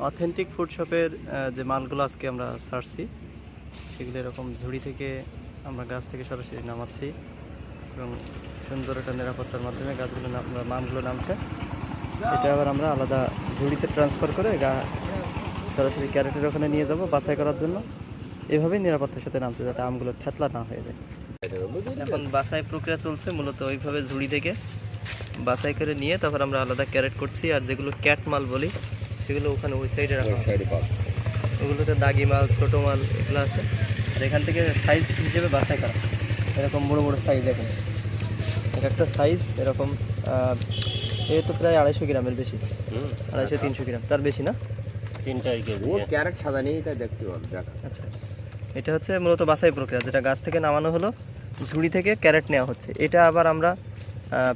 Authentic food শপের যে মালগুলো আজকে আমরা ছাড়ছি সেগুলো এরকম ঝুড়ি থেকে আমরা গাছ থেকে সরাসরি নামাচ্ছি এবং সুন্দর একটা নিরাপত্তার মাধ্যমে গাছগুলো মালগুলো নামছে। এটা আবার আমরা আলাদা ঝুড়িতে ট্রান্সফার করে সরাসরি ক্যারেটের ওখানে নিয়ে যাব বাছাই করার জন্য। এভাবেই নিরাপত্তার সাথে নামছে যাতে আমগুলো থ্যাতলা না হয়ে যায়। এখন বাছাই প্রক্রিয়া চলছে, মূলত ওইভাবে ঝুড়ি থেকে বাছাই করে নিয়ে তারপর আমরা আলাদা ক্যারেট করছি। আর যেগুলো ক্যাট মাল বলি সেগুলো ওখানে ওই সাইডে রাখা, ওগুলোতে দাগি মাল, ছোটো মাল এগুলো আছে। আর এখান থেকে সাইজ হিসেবে বাছাই করা, এরকম বড় বড় সাইজ দেখুন, এক একটা সাইজ এরকম। এ তো প্রায় 250 গ্রামের বেশি, 250-300 গ্রাম, তার বেশি না, 3 কেজি। ও ক্যারেট সাদা নেই, তাই দেখতে পাবেন। আচ্ছা, এটা হচ্ছে মূলত বাছাই প্রক্রিয়া, যেটা গাছ থেকে নামানো হলো, ঝুড়ি থেকে ক্যারেট নেওয়া হচ্ছে। এটা আবার আমরা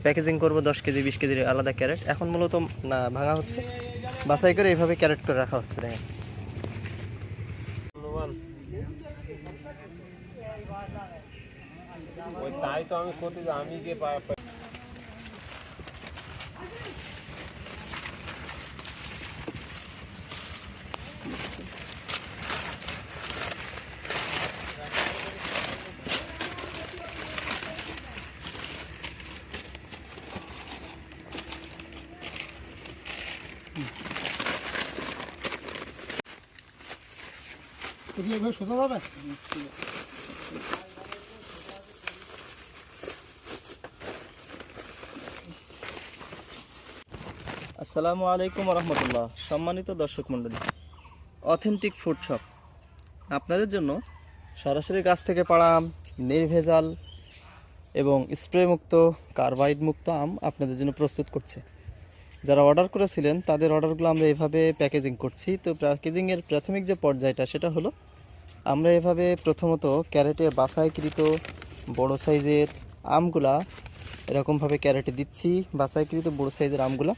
প্যাকেজিং করব 10 কেজি 20 কেজির আলাদা ক্যারেট। এখন মূলত না ভাঙা হচ্ছে, বাছাই করে এইভাবে ক্যারেট করে রাখা হচ্ছে। দেখেন তাই তো আমি করতে আমি যে শোনা যাবে। আসসালামু আলাইকুম রহমতুল্লাহ। সম্মানিত দর্শক মণ্ডলী, অথেন্টিক ফুড শপ আপনাদের জন্য সরাসরি গাছ থেকে পাড়া আম, নির্ভেজাল এবং স্প্রে মুক্ত, কার্বাইড মুক্ত আম আপনাদের জন্য প্রস্তুত করছে। যারা অর্ডার করেছিলেন তাদের অর্ডারগুলো আমরা এভাবে প্যাকেজিং করছি। তো প্যাকেজিংয়ের প্রাথমিক যে পর্যায়টা সেটা হলো, আমরা এভাবে প্রথমত ক্যারেটে বাছাইকৃত বড় সাইজের আমগুলা এরকমভাবে ক্যারেটে দিচ্ছি। বাছাইকৃত বড় সাইজের আমগুলা,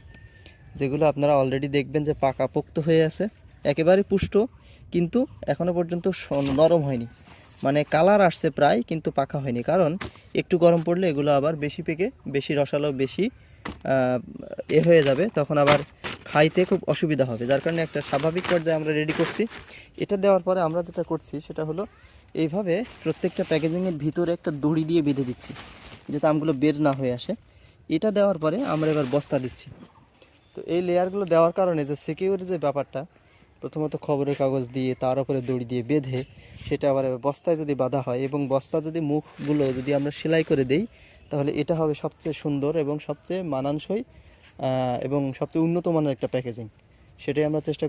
যেগুলো আপনারা অলরেডি দেখবেন যে পাকা পোক্ত হয়ে আছে, একেবারে পুষ্ট, কিন্তু এখনও পর্যন্ত নরম হয়নি, মানে কালার আসছে প্রায়, কিন্তু পাকা হয়নি। কারণ একটু গরম পড়লে এগুলো আবার বেশি পেকে, বেশি রসালো, বেশি হয়ে যাবে, তখন আবার খাইতে খুব অসুবিধা হবে। যার কারণে একটা স্বাভাবিক পর্যায়ে আমরা রেডি করছি। এটা দেওয়ার পরে আমরা যেটা করছি সেটা হলো, এইভাবে প্রত্যেকটা প্যাকেজিংয়ের ভিতরে একটা দড়ি দিয়ে বেঁধে দিচ্ছি যাতে আমগুলো বের না হয়ে আসে। এটা দেওয়ার পরে আমরা এবার বস্তা দিচ্ছি। তো এই লেয়ারগুলো দেওয়ার কারণে যে সিকিউরিটি যে ব্যাপারটা, প্রথমত খবরের কাগজ দিয়ে তার উপরে দড়ি দিয়ে বেঁধে সেটা আবার বস্তায় যদি বাঁধা হয় এবং বস্তা যদি মুখগুলো যদি আমরা সেলাই করে দেই, তাহলে এটা হবে সবচেয়ে সুন্দর এবং সবচেয়ে মানানসই এবং সবচেয়ে উন্নত মানের একটা প্যাকেজিং। সেটাই আমরা চেষ্টা